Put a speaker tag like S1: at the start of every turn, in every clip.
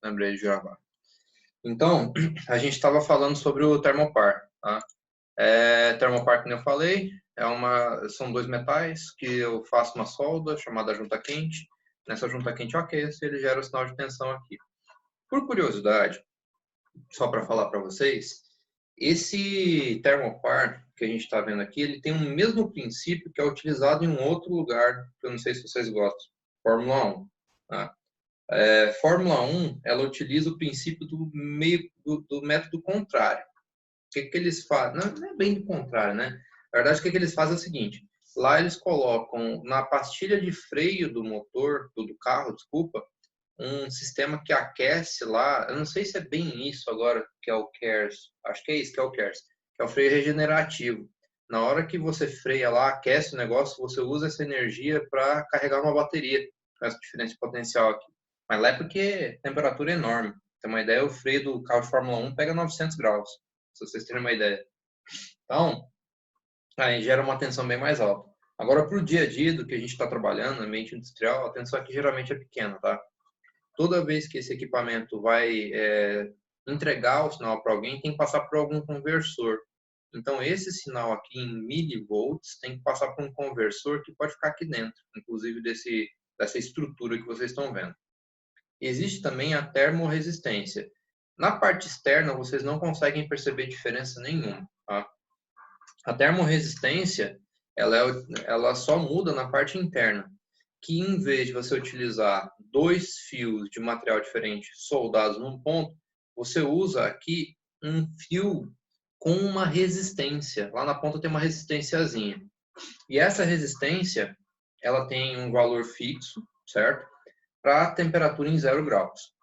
S1: lembrei de gravar. Então, a gente estava falando sobre o termopar, tá? Termopar, como eu falei, são dois metais que eu faço uma solda chamada junta quente. Nessa junta quente eu aqueço e ele gera o sinal de tensão aqui. Por curiosidade, só para falar para vocês, esse termopar que a gente está vendo aqui, ele tem o mesmo princípio que é utilizado em um outro lugar, que eu não sei se vocês gostam, Fórmula 1. Tá? Fórmula 1, ela utiliza o princípio do método contrário. O que eles fazem? Não é bem do contrário, né? Na verdade, o que eles fazem é o seguinte, lá eles colocam na pastilha de freio do motor, do carro, desculpa, um sistema que aquece lá, eu não sei se é bem isso agora, que é o KERS, acho que é isso que é o KERS, que é o freio regenerativo. Na hora que você freia lá, aquece o negócio, você usa essa energia para carregar uma bateria, com essa diferença de potencial aqui. Mas lá é porque a temperatura é enorme. Pra ter uma ideia, o freio do carro de Fórmula 1 pega 900 graus, se vocês terem uma ideia. Então, aí gera uma tensão bem mais alta. Agora, para o dia a dia do que a gente está trabalhando, no ambiente industrial, a tensão aqui geralmente é pequena, tá? Toda vez que esse equipamento vai entregar o sinal para alguém, tem que passar por algum conversor. Então, esse sinal aqui em milivolts tem que passar por um conversor que pode ficar aqui dentro, inclusive dessa estrutura que vocês estão vendo. Existe também a termorresistência. Na parte externa, vocês não conseguem perceber diferença nenhuma. Tá? A termorresistência, ela só muda na parte interna, que em vez de você utilizar dois fios de material diferente soldados num ponto, você usa aqui um fio com uma resistência. Lá na ponta tem uma resistênciazinha. E essa resistência, ela tem um valor fixo, certo? Para a temperatura em 0 graus.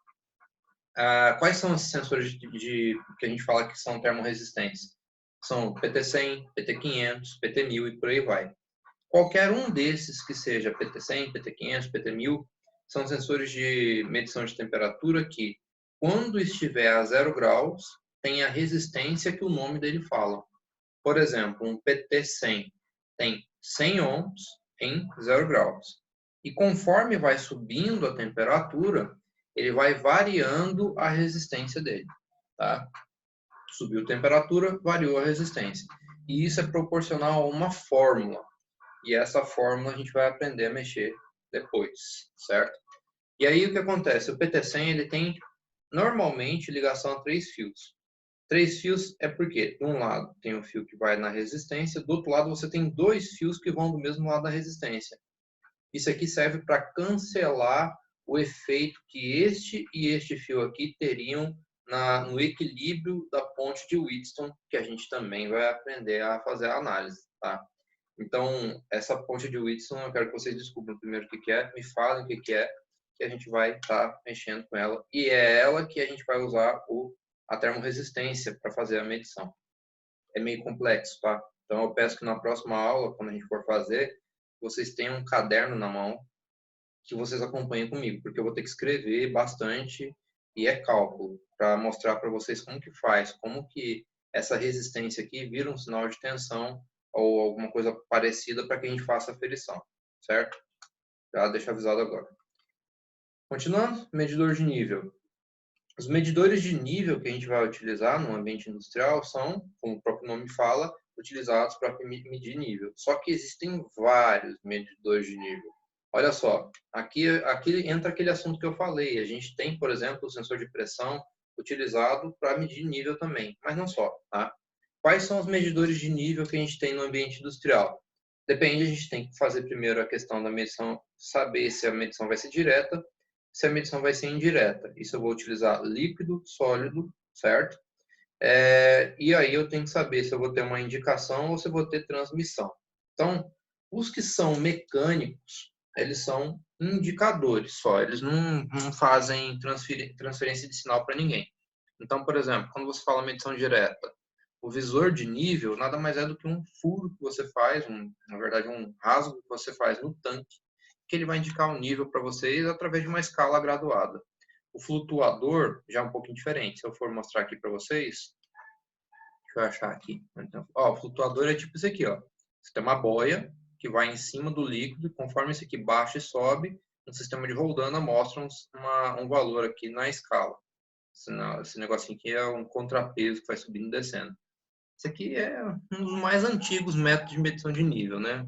S1: Quais são os sensores que a gente fala que são termorresistentes? São PT100, PT500, PT1000 e por aí vai. Qualquer um desses que seja PT100, PT500, PT1000, são sensores de medição de temperatura que, quando estiver a 0 graus, tem a resistência que o nome dele fala. Por exemplo, um PT100 tem 100 ohms em 0 graus. E conforme vai subindo a temperatura, ele vai variando a resistência dele. Tá? Subiu a temperatura, variou a resistência. E isso é proporcional a uma fórmula. E essa fórmula a gente vai aprender a mexer depois, certo? E aí o que acontece? O PT100 ele tem normalmente ligação a 3 fios. 3 fios é porque, de um lado, tem um fio que vai na resistência, do outro lado você tem 2 fios que vão do mesmo lado da resistência. Isso aqui serve para cancelar o efeito que este e este fio aqui teriam no equilíbrio da ponte de Wheatstone, que a gente também vai aprender a fazer a análise, tá? Então, essa ponte de Wheatstone, eu quero que vocês descubram primeiro o que é, me falem o que é, que a gente vai estar mexendo com ela. E é ela que a gente vai usar a termorresistência para fazer a medição. É meio complexo, tá? Então, eu peço que na próxima aula, quando a gente for fazer, vocês tenham um caderno na mão que vocês acompanhem comigo, porque eu vou ter que escrever bastante e é cálculo, para mostrar para vocês como que faz, como que essa resistência aqui vira um sinal de tensão ou alguma coisa parecida para que a gente faça a aferição, certo? Já deixa avisado agora. Continuando, medidor de nível. Os medidores de nível que a gente vai utilizar no ambiente industrial são, como o próprio nome fala, utilizados para medir nível. Só que existem vários medidores de nível. Olha só, aqui entra aquele assunto que eu falei. A gente tem, por exemplo, o sensor de pressão utilizado para medir nível também, mas não só, tá? Quais são os medidores de nível que a gente tem no ambiente industrial? Depende, a gente tem que fazer primeiro a questão da medição, saber se a medição vai ser direta, se a medição vai ser indireta. Isso eu vou utilizar líquido, sólido, certo? E aí eu tenho que saber se eu vou ter uma indicação ou se eu vou ter transmissão. Então, os que são mecânicos, eles são indicadores só, eles não fazem transferência de sinal para ninguém. Então, por exemplo, quando você fala medição direta, o visor de nível nada mais é do que um furo que você faz, na verdade um rasgo que você faz no tanque, que ele vai indicar o nível para vocês através de uma escala graduada. O flutuador já é um pouquinho diferente. Se eu for mostrar aqui para vocês, deixa eu achar aqui. Então, o flutuador é tipo isso aqui, ó. Você tem uma boia que vai em cima do líquido, conforme esse aqui baixa e sobe, um sistema de Roldanna mostra um valor aqui na escala. Esse negocinho aqui é um contrapeso que vai subindo e descendo. Esse aqui é um dos mais antigos métodos de medição de nível, né?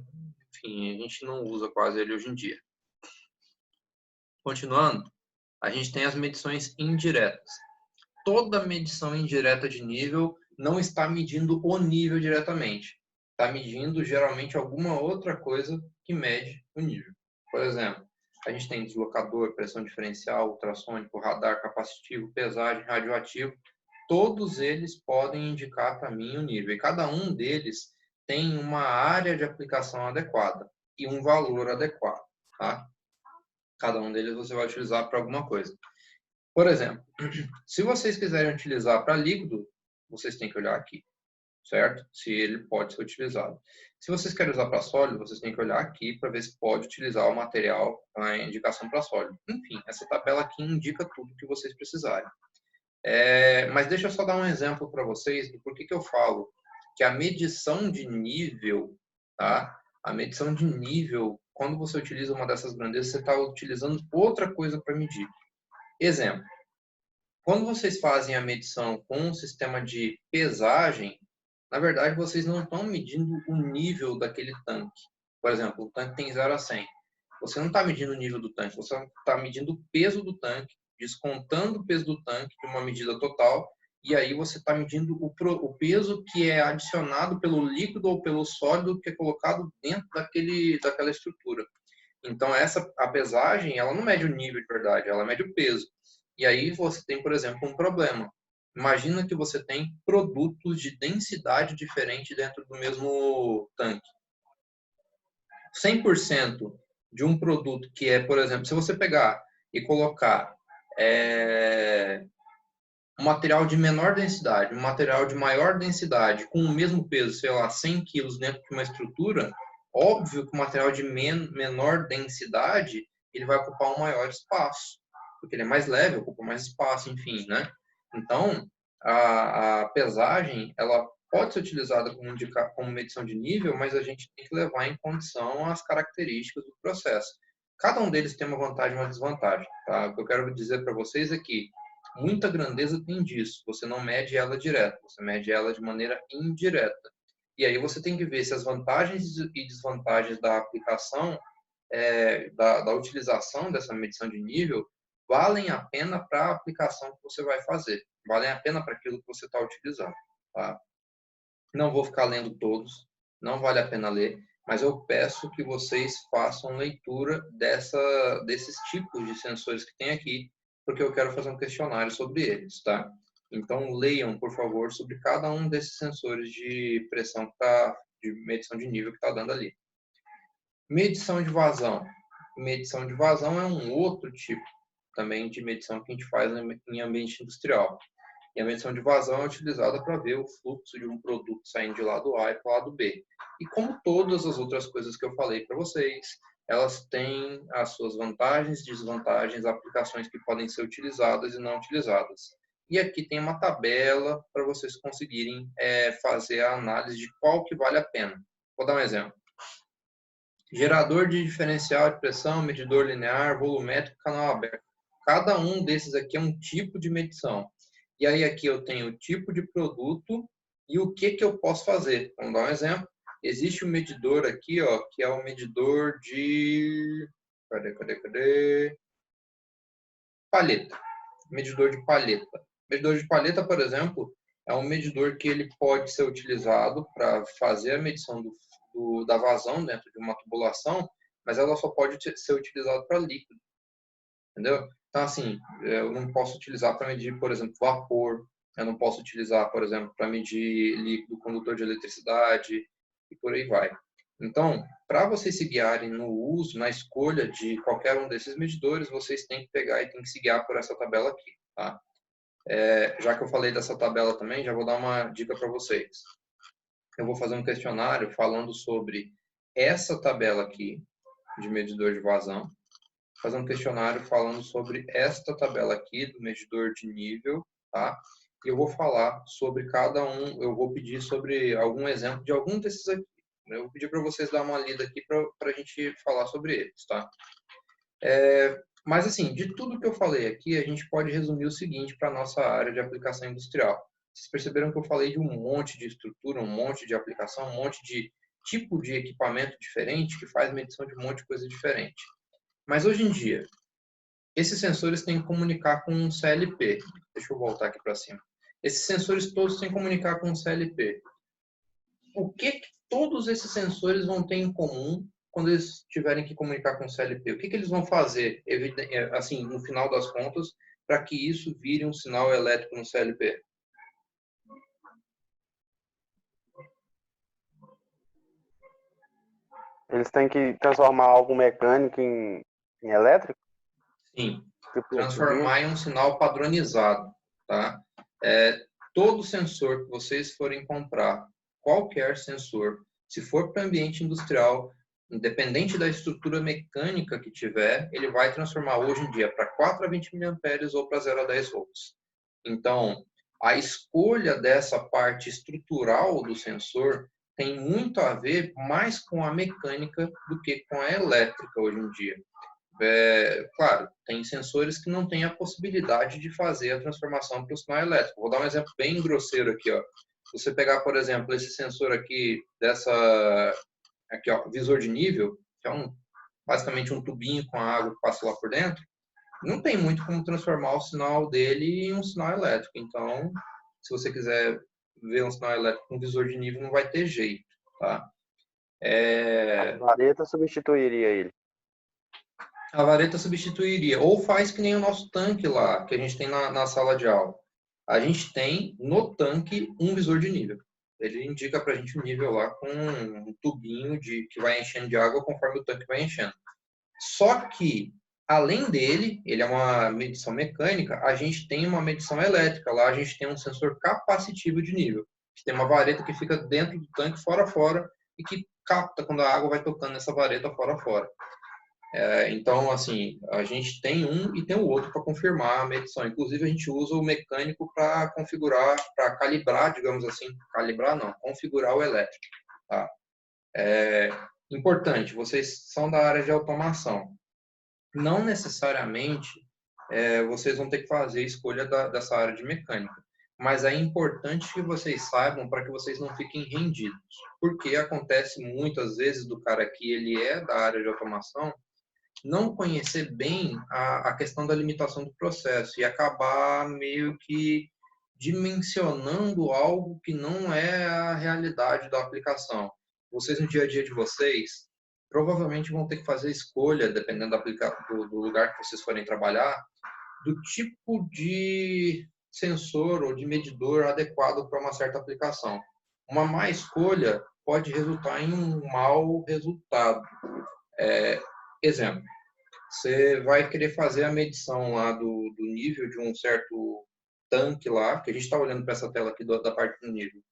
S1: Enfim, a gente não usa quase ele hoje em dia. Continuando, a gente tem as medições indiretas. Toda medição indireta de nível não está medindo o nível diretamente. Está medindo, geralmente, alguma outra coisa que mede o nível. Por exemplo, a gente tem deslocador, pressão diferencial, ultrassônico, radar capacitivo, pesagem, radioativo. Todos eles podem indicar para mim o nível. E cada um deles tem uma área de aplicação adequada e um valor adequado. Tá? Cada um deles você vai utilizar para alguma coisa. Por exemplo, se vocês quiserem utilizar para líquido, vocês têm que olhar aqui, certo? Se ele pode ser utilizado. Se vocês querem usar para sólido, vocês têm que olhar aqui para ver se pode utilizar o material, a indicação para sólido. Enfim, essa tabela aqui indica tudo que vocês precisarem. Mas deixa eu só dar um exemplo para vocês do porquê que eu falo que a medição de nível, tá? A medição de nível, quando você utiliza uma dessas grandezas, você está utilizando outra coisa para medir. Exemplo, quando vocês fazem a medição com um sistema de pesagem, na verdade vocês não estão medindo o nível daquele tanque. Por exemplo, o tanque tem 0 a 100. Você não está medindo o nível do tanque, você está medindo o peso do tanque, descontando o peso do tanque de uma medida total, e aí você está medindo o peso que é adicionado pelo líquido ou pelo sólido que é colocado dentro daquela estrutura. Então, a pesagem, ela não mede o nível de verdade, ela mede o peso. E aí você tem, por exemplo, um problema. Imagina que você tem produtos de densidade diferente dentro do mesmo tanque. 100% de um produto que é, por exemplo, se você pegar e colocar um material de menor densidade, um material de maior densidade, com o mesmo peso, sei lá, 100 quilos dentro de uma estrutura, óbvio que o material de menor densidade, ele vai ocupar um maior espaço, porque ele é mais leve, ocupa mais espaço, enfim, né? Então, a pesagem, ela pode ser utilizada como medição de nível, mas a gente tem que levar em condição as características do processo. Cada um deles tem uma vantagem e uma desvantagem, tá? O que eu quero dizer para vocês é que muita grandeza tem disso. Você não mede ela direto, você mede ela de maneira indireta. E aí você tem que ver se as vantagens e desvantagens da aplicação, da utilização dessa medição de nível, valem a pena para a aplicação que você vai fazer. Valem a pena para aquilo que você está utilizando. Tá? Não vou ficar lendo todos, não vale a pena ler, mas eu peço que vocês façam leitura desses tipos de sensores que tem aqui, porque eu quero fazer um questionário sobre eles, tá? Então, leiam, por favor, sobre cada um desses sensores de pressão de medição de nível que está dando ali. Medição de vazão. Medição de vazão é um outro tipo também de medição que a gente faz em ambiente industrial. E a medição de vazão é utilizada para ver o fluxo de um produto saindo de lado A para o lado B. E como todas as outras coisas que eu falei para vocês, elas têm as suas vantagens, desvantagens, aplicações que podem ser utilizadas e não utilizadas. E aqui tem uma tabela para vocês conseguirem fazer a análise de qual que vale a pena. Vou dar um exemplo. Gerador de diferencial de pressão, medidor linear, volumétrico, canal aberto. Cada um desses aqui é um tipo de medição. E aí aqui eu tenho o tipo de produto e o que eu posso fazer. Vamos dar um exemplo. Existe um medidor aqui, ó, que é o medidor de... Cadê? Palheta. Medidor de palheta. Medidor de palheta, por exemplo, é um medidor que ele pode ser utilizado para fazer a medição da vazão dentro de uma tubulação, mas ela só pode ser utilizada para líquido. Entendeu? Então, assim, eu não posso utilizar para medir, por exemplo, vapor, eu não posso utilizar, por exemplo, para medir líquido condutor de eletricidade e por aí vai. Então, para vocês se guiarem no uso, na escolha de qualquer um desses medidores, vocês têm que pegar e têm que se guiar por essa tabela aqui, tá? Já que eu falei dessa tabela também, já vou dar uma dica para vocês. Eu vou fazer um questionário falando sobre essa tabela aqui de medidor de vazão, fazer um questionário falando sobre esta tabela aqui do medidor de nível, tá? E eu vou falar sobre cada um, eu vou pedir sobre algum exemplo de algum desses aqui. Eu vou pedir para vocês dar uma lida aqui para a gente falar sobre eles, tá? Mas, assim, de tudo que eu falei aqui, a gente pode resumir o seguinte para a nossa área de aplicação industrial. Vocês perceberam que eu falei de um monte de estrutura, um monte de aplicação, um monte de tipo de equipamento diferente que faz medição de um monte de coisa diferente. Mas, hoje em dia, esses sensores têm que comunicar com um CLP. Deixa eu voltar aqui para cima. Esses sensores todos têm que comunicar com um CLP. O que todos esses sensores vão ter em comum quando eles tiverem que comunicar com o CLP? O que eles vão fazer, assim, no final das contas, para que isso vire um sinal elétrico no CLP?
S2: Eles têm que transformar algo mecânico em elétrico?
S1: Sim,
S2: Tipo turbina?
S1: transformar em um sinal padronizado, tá? Todo sensor que vocês forem comprar, qualquer sensor, se for para ambiente industrial, independente da estrutura mecânica que tiver, ele vai transformar hoje em dia para 4 a 20 mA ou para 0 a 10 volts. Então, a escolha dessa parte estrutural do sensor tem muito a ver mais com a mecânica do que com a elétrica hoje em dia. Claro, tem sensores que não têm a possibilidade de fazer a transformação para o sinal elétrico. Vou dar um exemplo bem grosseiro aqui, ó. Se você pegar, por exemplo, esse sensor aqui aqui, ó, visor de nível, que é basicamente um tubinho com a água que passa lá por dentro, não tem muito como transformar o sinal dele em um sinal elétrico. Então, se você quiser ver um sinal elétrico com visor de nível, não vai ter jeito, tá?
S2: A vareta substituiria ele.
S1: A vareta substituiria. Ou faz que nem o nosso tanque lá, que a gente tem na sala de aula. A gente tem no tanque um visor de nível. Ele indica para a gente o nível lá com um tubinho que vai enchendo de água conforme o tanque vai enchendo. Só que, além dele, ele é uma medição mecânica, a gente tem uma medição elétrica. Lá a gente tem um sensor capacitivo de nível, que tem uma vareta que fica dentro do tanque, fora, e que capta quando a água vai tocando nessa vareta fora. Então, assim, a gente tem um e tem o outro para confirmar a medição. Inclusive, a gente usa o mecânico para configurar, para calibrar, digamos assim, calibrar não, configurar o elétrico. Tá? Importante, vocês são da área de automação. Não necessariamente vocês vão ter que fazer a escolha dessa área de mecânica, mas é importante que vocês saibam para que vocês não fiquem rendidos. Porque acontece muitas vezes do cara que ele é da área de automação não conhecer bem a questão da limitação do processo e acabar meio que dimensionando algo que não é a realidade da aplicação. Vocês, no dia a dia de vocês, provavelmente vão ter que fazer escolha, dependendo do lugar que vocês forem trabalhar, do tipo de sensor ou de medidor adequado para uma certa aplicação. Uma má escolha pode resultar em um mau resultado. Exemplo, você vai querer fazer a medição lá do nível de um certo tanque lá, que a gente está olhando para essa tela aqui da parte do nível.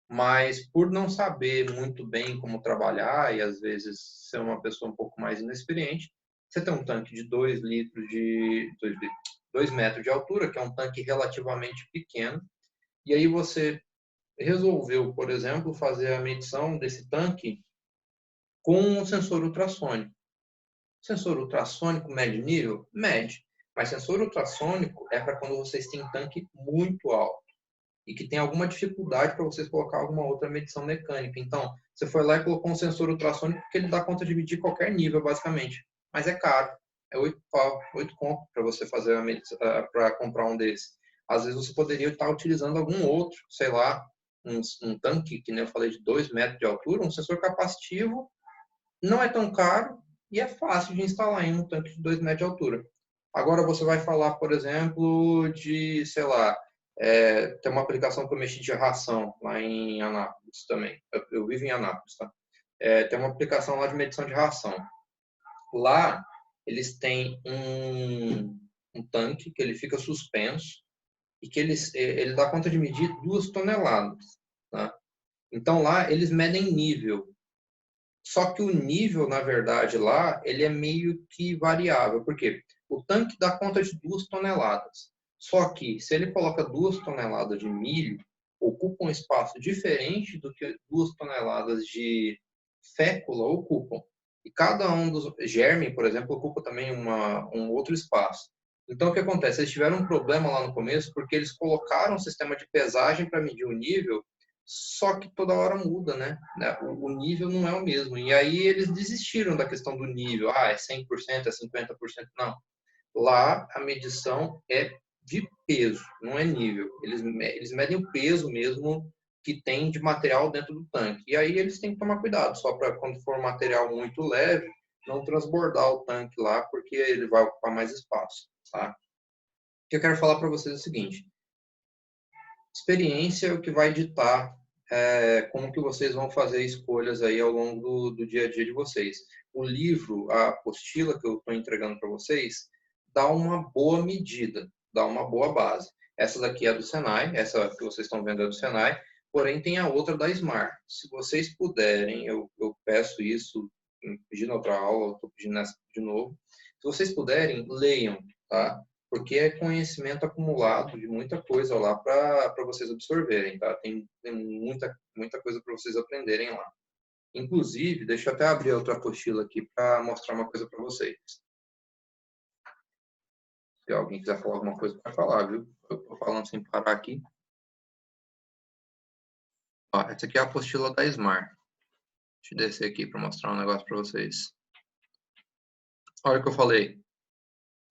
S1: Mas por não saber muito bem como trabalhar e às vezes ser uma pessoa um pouco mais inexperiente, você tem um tanque de 2 litros 2 metros de altura, que é um tanque relativamente pequeno, e aí você resolveu, por exemplo, fazer a medição desse tanque com um sensor ultrassônico. Sensor ultrassônico mede nível? Mede. Mas sensor ultrassônico é para quando vocês têm tanque muito alto e que tem alguma dificuldade para vocês colocar alguma outra medição mecânica. Então, você foi lá e colocou um sensor ultrassônico que ele dá conta de medir qualquer nível, basicamente. Mas é caro. É 8 pau, 8 conto para você fazer para comprar um desses. Às vezes você poderia estar utilizando algum outro, sei lá, um tanque, que nem eu falei, de 2 metros de altura, um sensor capacitivo, não é tão caro e é fácil de instalar em um tanque de 2 metros de altura. Agora você vai falar, por exemplo, de, sei lá, tem uma aplicação que eu mexi de ração lá em Anápolis também. Eu vivo em Anápolis, tá? Tem uma aplicação lá de medição de ração. Lá eles têm um tanque que ele fica suspenso e que ele dá conta de medir 2 toneladas. Tá? Então lá eles medem nível. Só que o nível, na verdade, lá, ele é meio que variável. Por quê? O tanque dá conta de 2 toneladas. Só que, se ele coloca 2 toneladas de milho, ocupa um espaço diferente do que 2 toneladas de fécula ocupam. E cada um dos germe, por exemplo, ocupa também um outro espaço. Então, o que acontece? Eles tiveram um problema lá no começo porque eles colocaram um sistema de pesagem para medir o nível, só que toda hora muda, né? O nível não é o mesmo. E aí eles desistiram da questão do nível. Ah, é 100%, é 50%. Não. Lá a medição é de peso, não é nível. Eles medem o peso mesmo que tem de material dentro do tanque. E aí eles têm que tomar cuidado, só para quando for um material muito leve, não transbordar o tanque lá, porque ele vai ocupar mais espaço, tá? O que eu quero falar para vocês é o seguinte: experiência é o que vai ditar como que vocês vão fazer escolhas aí ao longo do dia a dia de vocês. O livro, a apostila que eu estou entregando para vocês, dá uma boa medida, dá uma boa base. Essa daqui é do Senai, essa que vocês estão vendo é do Senai, porém tem a outra da Smart. Se vocês puderem, eu peço isso, pedi na outra aula, estou pedindo nessa de novo. Se vocês puderem, leiam, tá? Porque é conhecimento acumulado de muita coisa lá para vocês absorverem, tá? Tem muita coisa para vocês aprenderem lá. Inclusive, deixa eu até abrir outra apostila aqui para mostrar uma coisa para vocês. Se alguém quiser falar alguma coisa, pode falar, viu? Eu estou falando sem parar aqui. Ó, essa aqui é a apostila da Smart. Deixa eu descer aqui para mostrar um negócio para vocês. Olha o que eu falei.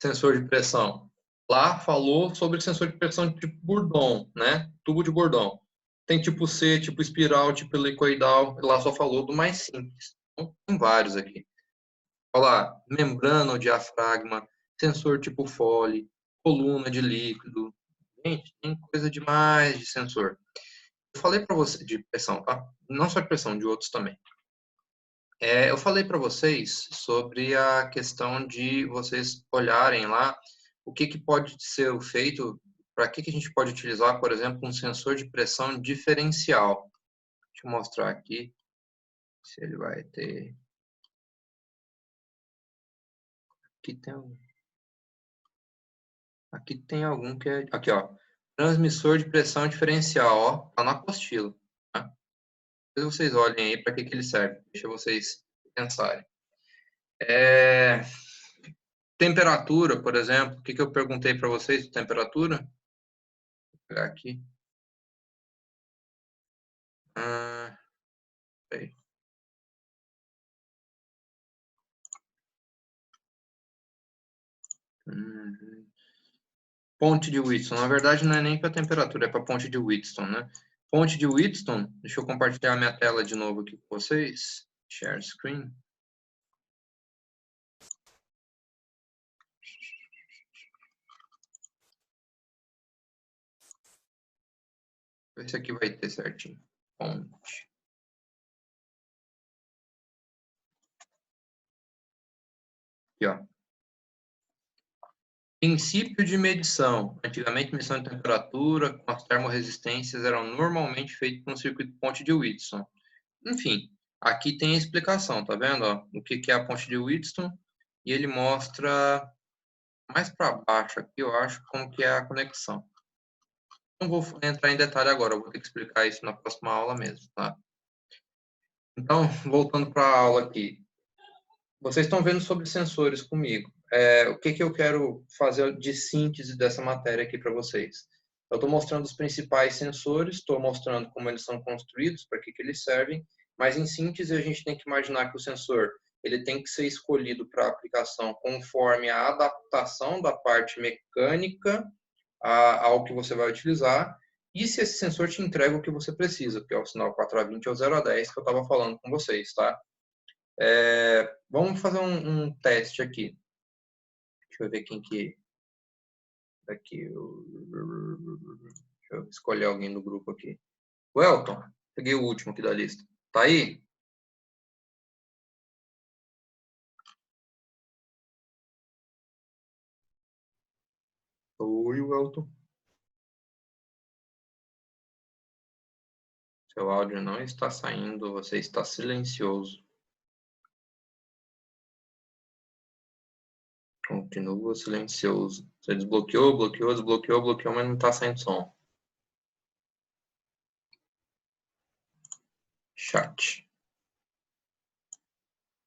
S1: Sensor de pressão. Lá falou sobre sensor de pressão de tipo Bourdon, né? Tubo de Bourdon. Tem tipo C, tipo espiral, tipo helicoidal. Lá só falou do mais simples. Então, tem vários aqui. Olha lá, membrana ou diafragma, sensor tipo Foley, coluna de líquido. Gente, tem coisa demais de sensor. Eu falei para você de pressão, tá? Não só de pressão, de outros também. Eu falei para vocês sobre a questão de vocês olharem lá o que pode ser feito, para que a gente pode utilizar, por exemplo, um sensor de pressão diferencial. Deixa eu mostrar aqui se ele vai ter. Aqui tem algum que é. Aqui, ó. Transmissor de pressão diferencial, ó. Tá na apostila. Tá? Depois vocês olhem aí para que ele serve. Deixa vocês pensarem. Temperatura, por exemplo. O que eu perguntei para vocês de temperatura? Vou pegar aqui. Peraí. Ponte de Wheatstone. Na verdade, não é nem para temperatura, é para ponte de Wheatstone, né? Ponte de Wheatstone. Deixa eu compartilhar minha tela de novo aqui com vocês. Share screen. Esse aqui vai ter certinho. Ponte. Aqui, ó. Princípio de medição. Antigamente, medição de temperatura com as termorresistências eram normalmente feitas no circuito ponte de Wheatstone. Enfim, aqui tem a explicação, tá vendo? Ó, o que é a ponte de Wheatstone? E ele mostra mais para baixo aqui, eu acho, como que é a conexão. Não vou entrar em detalhe agora, eu vou ter que explicar isso na próxima aula mesmo, tá? Então, voltando para a aula aqui. Vocês estão vendo sobre sensores comigo. O que eu quero fazer de síntese dessa matéria aqui para vocês? Eu estou mostrando os principais sensores, estou mostrando como eles são construídos, para que eles servem, mas em síntese a gente tem que imaginar que o sensor ele tem que ser escolhido para aplicação conforme a adaptação da parte mecânica ao que você vai utilizar, e se esse sensor te entrega o que você precisa, que é o sinal 4A20 ou 0A10 que eu estava falando com vocês, tá? Vamos fazer um teste aqui. Deixa eu ver quem que... Aqui, deixa eu escolher alguém do grupo aqui. O Elton, peguei o último aqui da lista. Tá aí? Oi, Elton. Seu áudio não está saindo, você está silencioso. Continua silencioso. Você desbloqueou, bloqueou, desbloqueou, bloqueou, mas não está saindo som. Chat.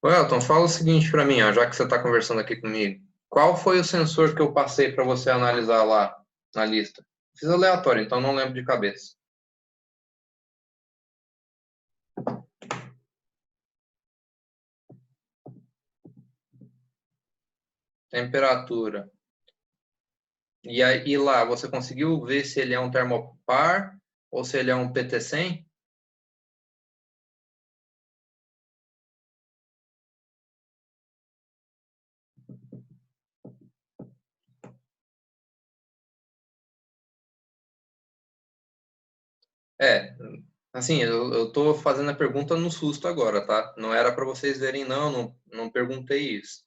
S1: Ô, Elton, fala o seguinte para mim, ó, já que você está conversando aqui comigo. Qual foi o sensor que eu passei para você analisar lá na lista? Fiz aleatório, então não lembro de cabeça. Temperatura. E aí lá, você conseguiu ver se ele é um termopar ou se ele é um PT100? É, assim, eu tô fazendo a pergunta no susto agora, tá? Não era para vocês verem, não perguntei isso.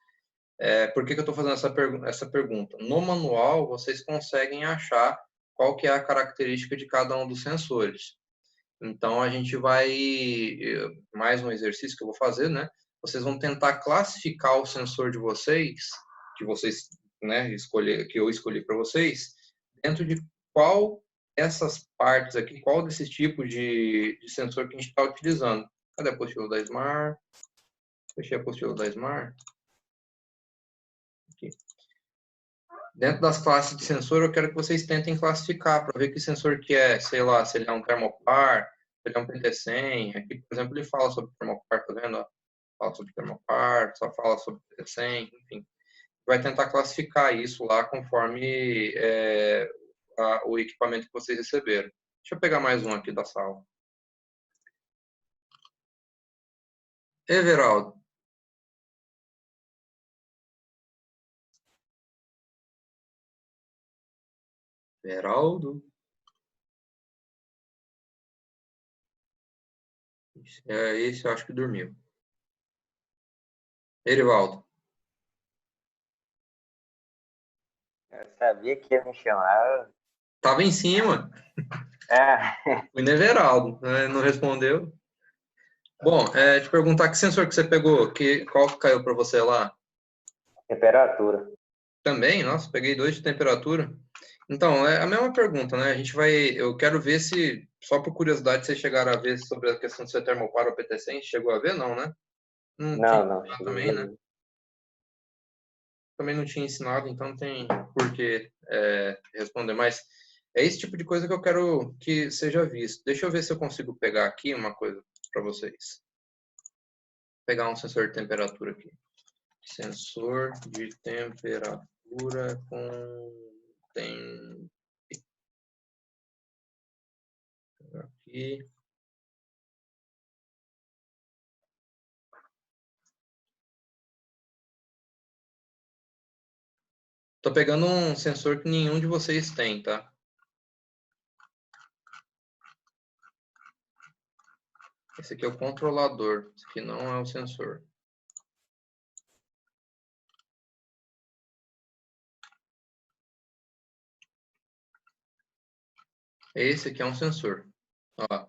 S1: Por que que eu estou fazendo essa pergunta? No manual, vocês conseguem achar qual que é a característica de cada um dos sensores. Então, a gente vai, mais um exercício que eu vou fazer, né? Vocês vão tentar classificar o sensor de vocês, que vocês, né, que eu escolhi para vocês, dentro de qual essas partes aqui, qual desses tipos de sensor que a gente está utilizando. Cadê a apostila da Smart? Fechei a apostila da Smart. Aqui. Dentro das classes de sensor, eu quero que vocês tentem classificar para ver que sensor que é, sei lá, se ele é um termopar, se ele é um PT100. Aqui, por exemplo, ele fala sobre termopar, tá vendo? Fala sobre termopar, só fala sobre PT100, enfim. Vai tentar classificar isso lá conforme o equipamento que vocês receberam. Deixa eu pegar mais um aqui da sala. Everaldo. Everaldo. Esse eu acho que dormiu. Erivaldo.
S2: Eu sabia que ia me chamar.
S1: Tava em cima.
S2: É,
S1: O Everaldo, né? Não respondeu. Bom, te perguntar que sensor que você pegou, qual que caiu para você lá?
S2: temperatura.
S1: Também, nossa, peguei 2 de temperatura. Então, é a mesma pergunta, né? Eu quero ver se, só por curiosidade, vocês chegaram a ver sobre a questão de ser termopar ou PT100. Chegou a ver? Não, né? Não tinha
S2: Não,
S1: ensinado
S2: cheguei
S1: também,
S2: a
S1: né?
S2: ver.
S1: Também não tinha ensinado, então não tem por que responder. Mas é esse tipo de coisa que eu quero que seja visto. Deixa eu ver se eu consigo pegar aqui uma coisa para vocês. Vou pegar um sensor de temperatura aqui. Sensor de temperatura tem aqui. Tô pegando um sensor que nenhum de vocês tem, tá? Esse aqui é o controlador, esse aqui não é o sensor. Esse aqui é um sensor. Ó,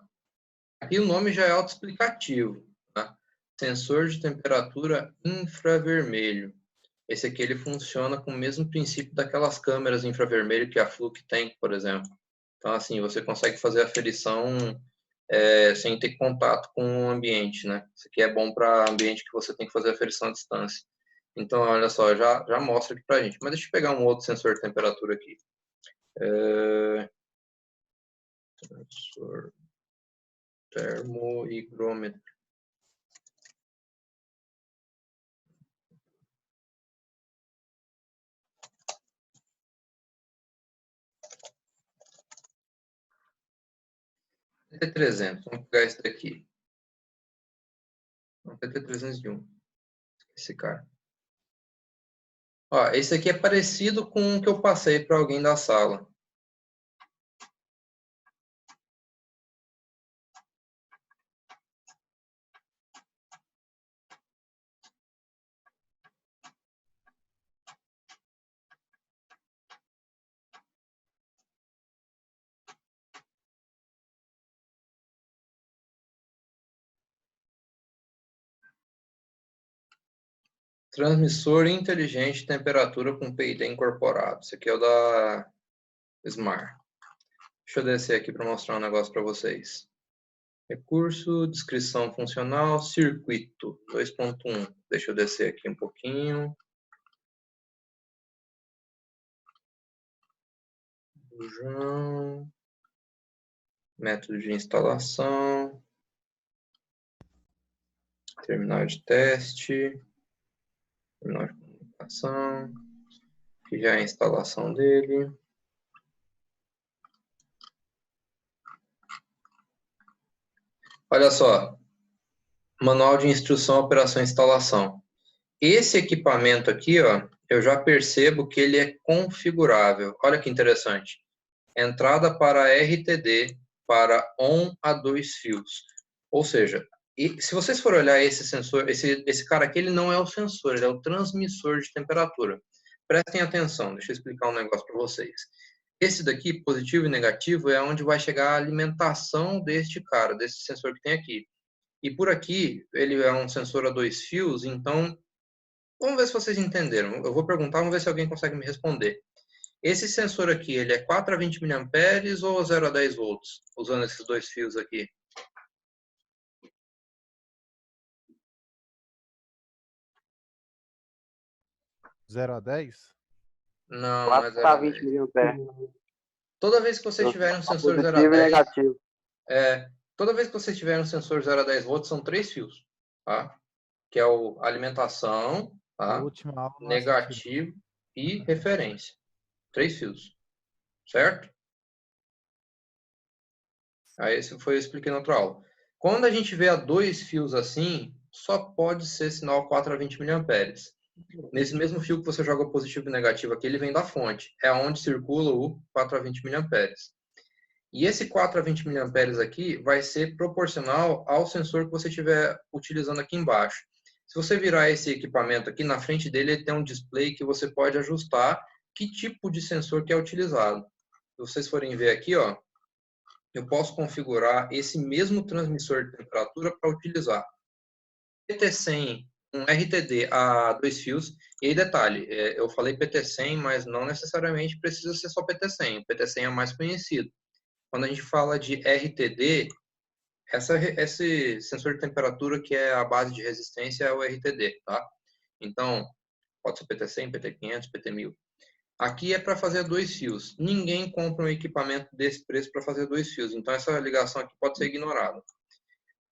S1: aqui o nome já é autoexplicativo, tá? Sensor de temperatura infravermelho. Esse aqui ele funciona com o mesmo princípio daquelas câmeras infravermelho que a Fluke tem, por exemplo. Então, assim, você consegue fazer a aferição sem ter contato com o ambiente, né? Isso aqui é bom para ambiente que você tem que fazer a aferição à distância. Então, olha só, já mostra aqui para a gente. Mas deixa eu pegar um outro sensor de temperatura aqui. Sensor termohigrômetro. PT300, vamos pegar esse daqui. PT301, esse cara. Ó, esse aqui é parecido com o que eu passei para alguém da sala. Transmissor inteligente de temperatura com PID incorporado. Esse aqui é o da Smart. Deixa eu descer aqui para mostrar um negócio para vocês. Recurso, descrição funcional, circuito 2.1. Deixa eu descer aqui um pouquinho. Bujão. Método de instalação. Terminal de teste. Terminal de comunicação. Aqui já é a instalação dele. Olha só. Manual de instrução, operação e instalação. Esse equipamento aqui, ó, eu já percebo que ele é configurável. Olha que interessante. Entrada para RTD para ON a 2 fios. Ou seja, se vocês forem olhar esse sensor, esse cara aqui, ele não é o sensor, ele é o transmissor de temperatura. Prestem atenção, deixa eu explicar um negócio para vocês. Esse daqui, positivo e negativo, é onde vai chegar a alimentação deste cara, desse sensor que tem aqui. E por aqui, ele é um sensor a 2 fios, então, vamos ver se vocês entenderam. Eu vou perguntar, vamos ver se alguém consegue me responder. Esse sensor aqui, ele é 4 a 20 mA ou 0 a 10 volts, usando esses dois fios aqui?
S3: Zero a 10?
S1: Não, não é
S2: 4
S1: 0 a
S2: a 20
S1: 10.
S2: miliamperes.
S1: Toda vez que vocês tiverem um sensor 0 a
S2: Positivo e
S1: 10,
S2: negativo.
S1: toda vez que vocês tiverem um sensor 0 a 10 volts, são 3 fios, tá? Que é o alimentação,
S3: Na
S1: tá?
S3: última aula nós
S1: Negativo e referência. 3 fios, certo? Aí esse foi eu expliquei na outra aula. Quando a gente vê a 2 fios assim, só pode ser sinal 4 a 20 mA. Nesse mesmo fio que você joga positivo e negativo aqui, ele vem da fonte. É onde circula o 4 a 20 mA. E esse 4 a 20 mA aqui vai ser proporcional ao sensor que você estiver utilizando aqui embaixo. Se você virar esse equipamento aqui, na frente dele ele tem um display que você pode ajustar que tipo de sensor que é utilizado. Se vocês forem ver aqui, ó, eu posso configurar esse mesmo transmissor de temperatura para utilizar PT100, um RTD a 2 fios. E aí, detalhe, eu falei PT100, mas não necessariamente precisa ser só PT100. O PT100 é mais conhecido. Quando a gente fala de RTD, esse sensor de temperatura que é a base de resistência é o RTD, tá? Então, pode ser PT100, PT500, PT1000. Aqui é para fazer 2 fios. Ninguém compra um equipamento desse preço para fazer 2 fios. Então, essa ligação aqui pode ser ignorada.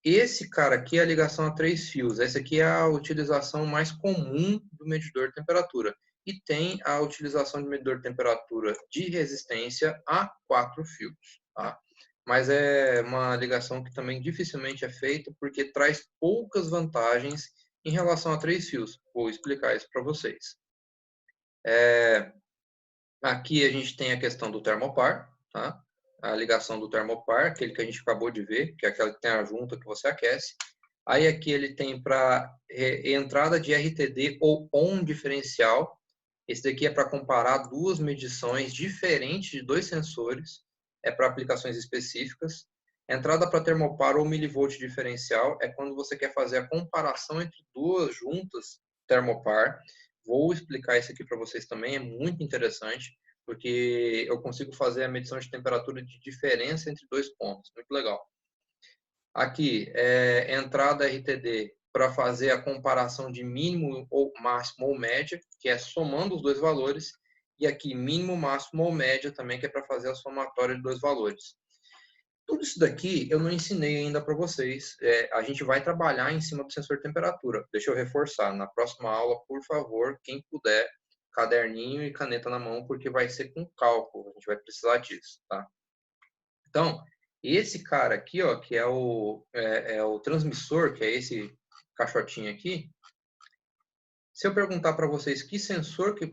S1: Esse cara aqui é a ligação a 3 fios. Essa aqui é a utilização mais comum do medidor de temperatura. E tem a utilização de medidor de temperatura de resistência a 4 fios. Tá? Mas é uma ligação que também dificilmente é feita porque traz poucas vantagens em relação a 3 fios. Vou explicar isso para vocês. Aqui a gente tem a questão do termopar, tá? A ligação do termopar, aquele que a gente acabou de ver, que é aquela que tem a junta que você aquece. Aí aqui ele tem para entrada de RTD ou ON diferencial. Esse daqui é para comparar duas medições diferentes de dois sensores. É para aplicações específicas. Entrada para termopar ou milivolt diferencial é quando você quer fazer a comparação entre duas juntas termopar. Vou explicar isso aqui para vocês também, é muito interessante, porque eu consigo fazer a medição de temperatura de diferença entre dois pontos. Muito legal. Aqui, entrada RTD para fazer a comparação de mínimo ou máximo ou média, que é somando os dois valores. E aqui, mínimo, máximo ou média também, que é para fazer a somatória de dois valores. Tudo isso daqui eu não ensinei ainda para vocês. A gente vai trabalhar em cima do sensor de temperatura. Deixa eu reforçar. Na próxima aula, por favor, quem puder, caderninho e caneta na mão, porque vai ser com cálculo. A gente vai precisar disso, tá? Então, esse cara aqui, ó, que é o transmissor, que é esse caixotinho aqui. Se eu perguntar para vocês que sensor que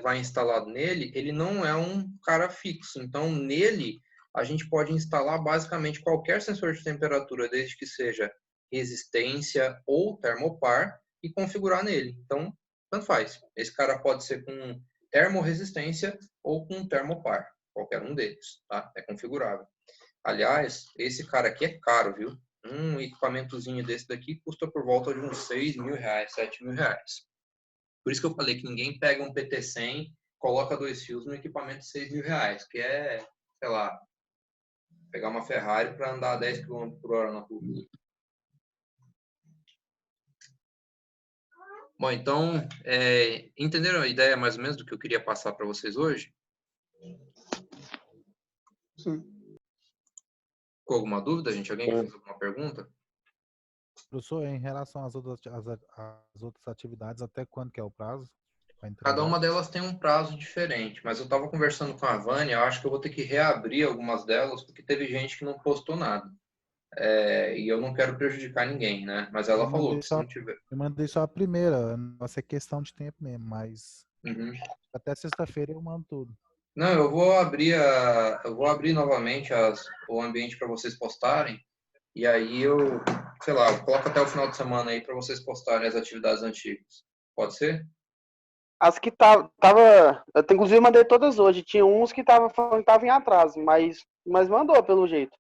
S1: vai instalado nele, ele não é um cara fixo. Então, nele, a gente pode instalar basicamente qualquer sensor de temperatura, desde que seja resistência ou termopar, e configurar nele. Então, tanto faz. Esse cara pode ser com termorresistência ou com termopar. Qualquer um deles, tá? É configurável. Aliás, esse cara aqui é caro, viu? Um equipamentozinho desse daqui custa por volta de uns 6 mil reais, 7 mil reais. Por isso que eu falei que ninguém pega um PT100, coloca 2 fios no equipamento de 6 mil reais, que é, sei lá, Pegar uma Ferrari para andar a 10 km por hora na rua. Bom, então, entenderam a ideia mais ou menos do que eu queria passar para vocês hoje?
S2: Sim.
S1: Com alguma dúvida, gente? Alguém que fez alguma pergunta?
S3: Professor, em relação às outras atividades, até quando que é o prazo para
S1: Cada
S3: entregar?
S1: uma delas tem um prazo diferente, mas eu estava conversando com a Vânia, eu acho que eu vou ter que reabrir algumas delas, porque teve gente que não postou nada. E eu não quero prejudicar ninguém, né? Mas ela falou que se não tiver...
S3: Eu mandei só a primeira, nossa, é questão de tempo mesmo, mas
S1: Uhum.
S3: até sexta-feira eu mando tudo.
S1: Não, eu vou abrir novamente o ambiente para vocês postarem, e aí sei lá, eu coloco até o final de semana aí para vocês postarem as atividades antigas. Pode ser?
S2: As que tava. Eu inclusive mandei todas hoje. Tinha uns que tava falando que tava em atraso, mas mandou pelo jeito.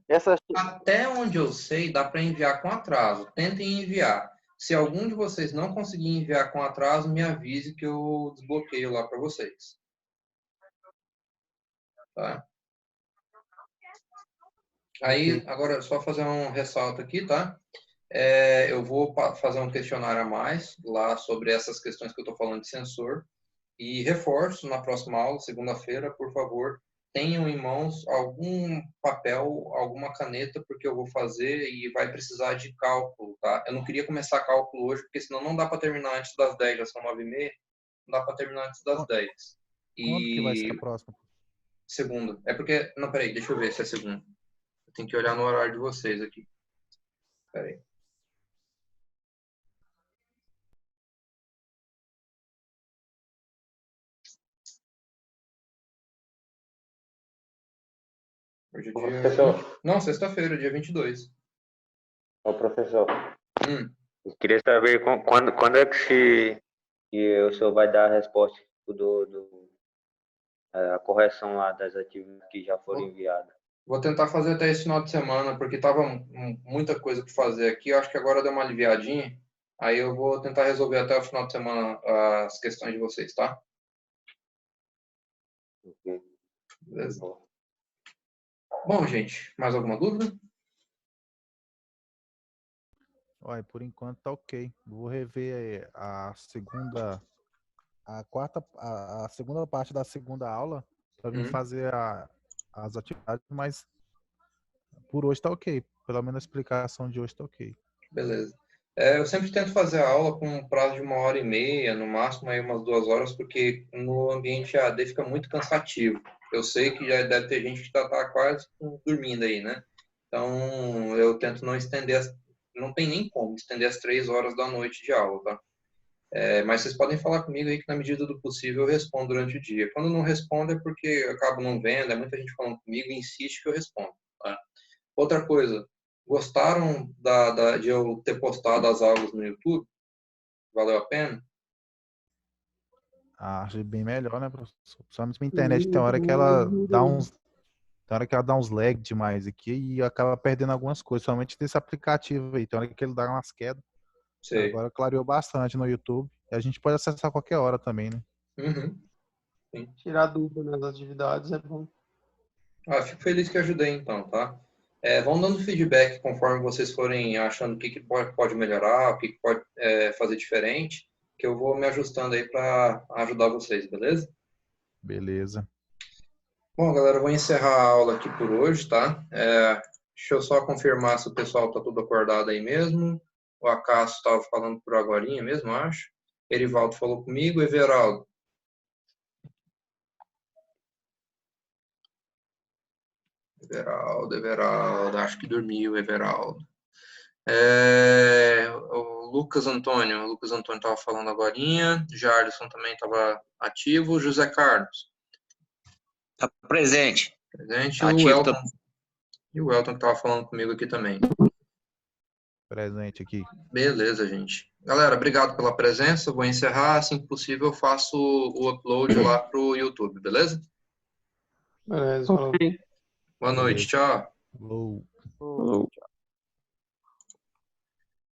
S2: Essas.
S1: Até onde eu sei, dá para enviar com atraso. Tentem enviar. Se algum de vocês não conseguir enviar com atraso, me avise que eu desbloqueio lá para vocês. Tá? Aí, agora, só fazer um ressalto aqui, tá? Eu vou fazer um questionário a mais lá sobre essas questões que eu estou falando de sensor. E reforço na próxima aula, segunda-feira, por favor, tenham em mãos algum papel, alguma caneta, porque eu vou fazer e vai precisar de cálculo, tá? Eu não queria começar cálculo hoje, porque senão não dá para terminar antes das 10, já são 9h30, não dá para terminar antes das 10.
S3: Quando que vai ser a
S1: E
S3: próxima?
S1: segunda. É porque... Não, peraí, deixa eu ver se é segunda. Eu tenho que olhar no horário de vocês aqui. Peraí. Hoje é dia...
S4: Professor,
S1: Não, sexta-feira, dia 22.
S4: ô professor,
S1: Hum.
S4: eu queria saber quando é que o senhor vai dar a resposta a correção lá das atividades que já foram enviadas.
S1: Vou tentar fazer até esse final de semana, porque tava muita coisa para fazer aqui. Eu acho que agora deu uma aliviadinha. Aí eu vou tentar resolver até o final de semana as questões de vocês, tá?
S4: Ok.
S1: Beleza. Bom, gente, mais alguma dúvida?
S3: Olha, por enquanto tá ok. Vou rever a segunda parte da segunda aula para mim fazer as atividades, mas por hoje tá ok. Pelo menos a explicação de hoje tá ok.
S1: Beleza. Eu sempre tento fazer a aula com um prazo de 1h30, no máximo aí umas 2 horas, porque no ambiente AD fica muito cansativo. Eu sei que já deve ter gente que tá quase dormindo aí, né? Então, eu tento não estender, não tem nem como estender as 3 horas da noite de aula, tá? Mas vocês podem falar comigo aí que na medida do possível eu respondo durante o dia. Quando não respondo é porque eu acabo não vendo, é muita gente falando comigo e insiste que eu respondo, tá? Outra coisa, gostaram de eu ter postado as aulas no YouTube? Valeu a pena?
S3: Acho bem melhor, né, professor? Principalmente minha internet tem hora que ela dá uns lag demais aqui e acaba perdendo algumas coisas, somente desse aplicativo aí. Tem hora que ele dá umas quedas.
S1: Sei.
S3: Agora clareou bastante no YouTube. E a gente pode acessar a qualquer hora também, né?
S1: Uhum.
S2: Tirar dúvida nas atividades é bom.
S1: Fico feliz que ajudei então, tá? Vão dando feedback conforme vocês forem achando o que pode melhorar, o que pode fazer diferente, que eu vou me ajustando aí para ajudar vocês, beleza?
S3: Beleza.
S1: Bom, galera, eu vou encerrar a aula aqui por hoje, tá? Deixa eu só confirmar se o pessoal tá tudo acordado aí mesmo. O Acaso estava falando por agorinha mesmo, acho. Erivaldo falou comigo. Everaldo. Everaldo. Acho que dormiu, Everaldo. O Lucas Antônio. O Lucas Antônio estava falando agorinha. Jarlison também estava ativo. José Carlos.
S5: Tá presente.
S1: Presente.
S5: Tá
S1: O
S5: ativo
S1: Elton. E o Elton que estava falando comigo aqui também.
S3: Presente aqui.
S1: Beleza, gente. Galera, obrigado pela presença. Vou encerrar. Assim que possível, eu faço o upload lá pro YouTube, beleza?
S2: Beleza, falou.
S1: Boa noite.
S3: Beleza.
S1: Tchau.
S3: Falou.
S2: Falou.